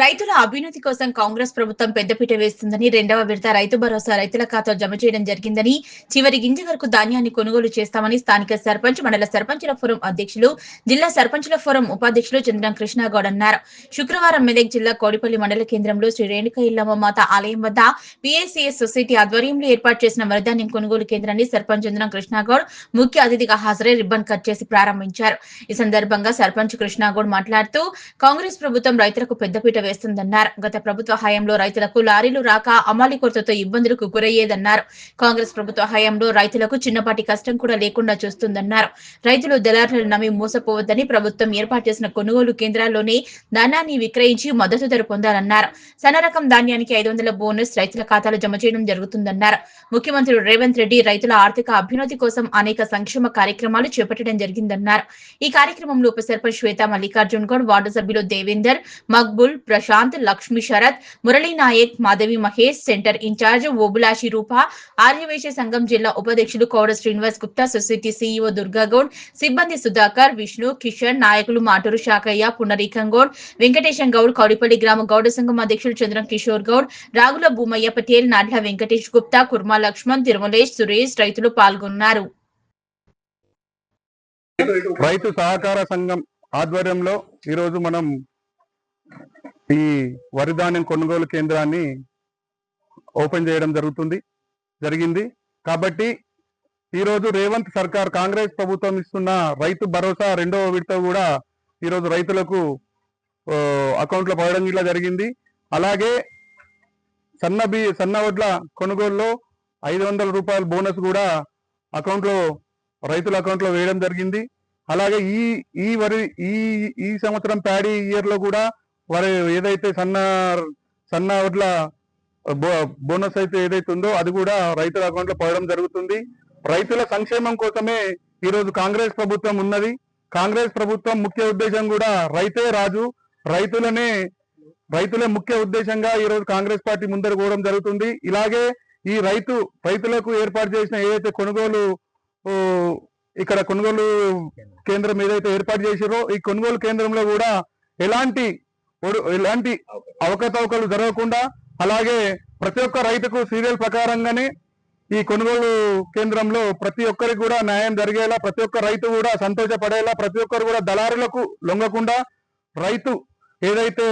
రైతుల అభ్యున్నతి కోసం కాంగ్రెస్ ప్రభుత్వం పెద్దపీట వేస్తుందని, రెండవ విడత రైతు భరోసా రైతుల ఖాతాలో జమ చేయడం జరిగిందని, చివరి గింజ వరకు ధాన్యాన్ని కొనుగోలు చేస్తామని స్థానిక సర్పంచ్, మండల సర్పంచుల ఫోరం అధ్యక్షులు, జిల్లా సర్పంచుల ఫోరం ఉపాధ్యక్షులు చంద్రం కృష్ణగౌడ్ అన్నారు. శుక్రవారం మెదక్ జిల్లా కోడిపల్లి మండల కేంద్రంలో శ్రీ రేణుక ఇల్లమ్మ మాత ఆలయం వద్ద పీఏసీఎస్ సొసైటీ ఆధ్వర్యంలో ఏర్పాటు చేసిన వరిధాన్యం కొనుగోలు కేంద్రాన్ని సర్పంచ్ చంద్రం కృష్ణగౌడ్ ముఖ్య అతిథిగా హాజరై రిబ్బన్ కట్ చేసి ప్రారంభించారు. ఈ సందర్భంగా సర్పంచ్ కృష్ణగౌడ్ మాట్లాడుతూ కాంగ్రెస్ ప్రభుత్వం రైతులకు పెద్దపీట వేస్తుందన్నారు. గత ప్రభుత్వ హయాంలో రైతులకు లారీలు రాక అమాలి కొరతతో ఇబ్బందులకు గురయ్యేదన్నారు. కాంగ్రెస్ ప్రభుత్వ హయాంలో రైతులకు చిన్నపాటి కష్టం కూడా లేకుండా చూస్తుందన్నారు. రైతులు దళారులను నమ్మి మోసపోవద్దని ప్రభుత్వం ఏర్పాటు చేసిన కొనుగోలు కేంద్రాల్లోనే ధాన్యాన్ని విక్రయించి మద్దతు ధర పొందాలన్నారు. సన్నరకం ధాన్యానికి 500 బోనస్ రైతుల ఖాతాలో జమ చేయడం జరుగుతుందన్నారు. ముఖ్యమంత్రి రేవంత్ రెడ్డి రైతుల ఆర్థిక అభ్యున్నతి కోసం అనేక సంక్షేమ కార్యక్రమాలు చేపట్టడం జరిగిందన్నారు. ఈ కార్యక్రమంలో ఉప సర్పంచ్ శ్వేత మల్లికార్జున్ గౌడ్, వార్డు సభ్యులు దేవేందర్, మక్బుల్, ప్రశాంత్, లక్ష్మీ శరత్, మురళీ నాయక్, మాధవి మహేష్, సెంటర్ ఇన్ఛార్జ్ ఓబులాషి రూప, ఆర్యవైశ్య సంఘం జిల్లా ఉపాధ్యక్షులు కౌడ శ్రీనివాస్ గుప్తా, సొసైటీ సీఈఓ దుర్గాగౌడ్, సిబ్బంది సుధాకర్, విష్ణు, కిషన్, నాయకులు మాటూరు శాకయ్య, పునరీకం గౌడ్, వెంకటేశం గౌడ్, కౌడిపల్లి గ్రామ గౌడ సంఘం అధ్యక్షులు చంద్రం కిషోర్ గౌడ్, రాగుల భూమయ్య పటేల్, నాడ్ల వెంకటేష్ గుప్తా, కుర్మా లక్ష్మణ్, తిరుమలేష్, సురేష్ రైతులు పాల్గొన్నారు. రైతు సహకార సంఘం ఆధ్వర్యంలో ఈరోజు మనం ఈ వరిధాన్యం కొనుగోలు కేంద్రాన్ని ఓపెన్ చేయడం జరిగింది. కాబట్టి ఈరోజు రేవంత్ సర్కార్ కాంగ్రెస్ ప్రభుత్వం ఇస్తున్న రైతు భరోసా రెండవ విడత కూడా ఈరోజు రైతులకు అకౌంట్లో పడడం ఇలా జరిగింది. అలాగే సన్న వడ్ల కొనుగోలులో 500 రూపాయల బోనస్ కూడా రైతుల అకౌంట్లో వేయడం జరిగింది. అలాగే ఈ సంవత్సరం ప్యాడీ ఇయర్ లో కూడా వారు ఏదైతే సన్న వడ్ల బోనస్ అయితే ఏదైతే ఉందో అది కూడా రైతుల అకౌంట్ లో పడడం జరుగుతుంది. రైతుల సంక్షేమం కోసమే ఈరోజు కాంగ్రెస్ ప్రభుత్వం ఉన్నది. కాంగ్రెస్ ప్రభుత్వం ముఖ్య ఉద్దేశం కూడా రైతే రాజు, రైతులే ముఖ్య ఉద్దేశంగా ఈరోజు కాంగ్రెస్ పార్టీ ముందర పోవడం జరుగుతుంది. ఇలాగే ఈ రైతులకు ఏర్పాటు చేసిన ఏదైతే కొనుగోలు కేంద్రం ఏదైతే ఏర్పాటు చేసిరో ఈ కొనుగోలు కేంద్రంలో కూడా ఎలాంటి అవకతవకలు జరగకుండా, అలాగే ప్రతి ఒక్క రైతుకు సీరియల్ ప్రకారంగానే ఈ కొనుగోలు కేంద్రంలో ప్రతి ఒక్కరికి కూడా న్యాయం జరిగేలా, ప్రతి ఒక్క రైతు కూడా సంతోషపడేలా, ప్రతి ఒక్కరు కూడా దళారులకు లొంగకుండా రైతు ఏదైతే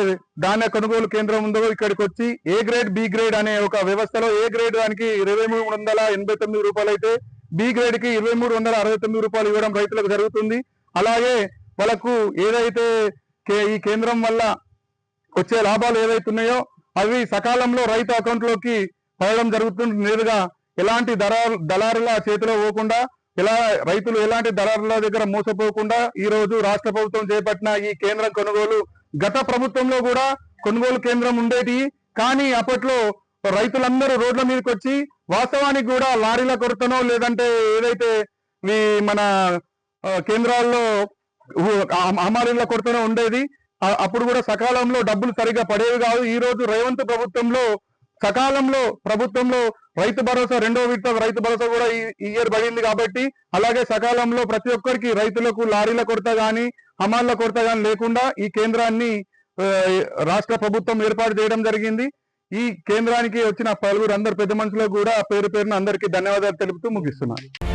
ధాన్య కొనుగోలు కేంద్రం ఉందో ఇక్కడికి వచ్చి ఏ గ్రేడ్, బి గ్రేడ్ అనే ఒక వ్యవస్థలో ఏ గ్రేడ్ దానికి 2389 రూపాయలు అయితే బి గ్రేడ్ కి 2369 రూపాయలు ఇవ్వడం రైతులకు జరుగుతుంది. అలాగే వాళ్ళకు ఏదైతే ఈ కేంద్రం వల్ల వచ్చే లాభాలు ఏవైతే ఉన్నాయో అవి సకాలంలో రైతు అకౌంట్ లోకి పడడం జరుగుతుంది. నేరుగా ఎలాంటి దళారుల చేతిలో పోకుండా, రైతులు ఎలాంటి దళారుల దగ్గర మోసపోకుండా ఈ రోజు రాష్ట్ర ప్రభుత్వం చేపట్టిన ఈ కేంద్రం కొనుగోలు, గత ప్రభుత్వంలో కూడా కొనుగోలు కేంద్రం ఉండేది. కానీ అప్పట్లో రైతులందరూ రోడ్ల మీదకి వచ్చి వాస్తవానికి కూడా లారీల కొరతనో లేదంటే ఏదైతే మన కేంద్రాల్లో హమాలీల కొరతనో ఉండేది. అప్పుడు కూడా సకాలంలో డబ్బులు సరిగా పడేవి కాదు. ఈ రోజు రేవంత్ ప్రభుత్వంలో రైతు భరోసా రెండవ విడత రైతు భరోసా కూడా ఈ ఇయర్ పడింది. కాబట్టి అలాగే సకాలంలో ప్రతి ఒక్కరికి రైతులకు లారీల కొరత గాని హమాలీల కొరత గాని లేకుండా ఈ కేంద్రాన్ని రాష్ట్ర ప్రభుత్వం ఏర్పాటు చేయడం జరిగింది. ఈ కేంద్రానికి వచ్చిన పలువురు అందరు పెద్ద మనుషులకు కూడా పేరు పేరున అందరికీ ధన్యవాదాలు తెలుపుతూ ముగిస్తున్నాను.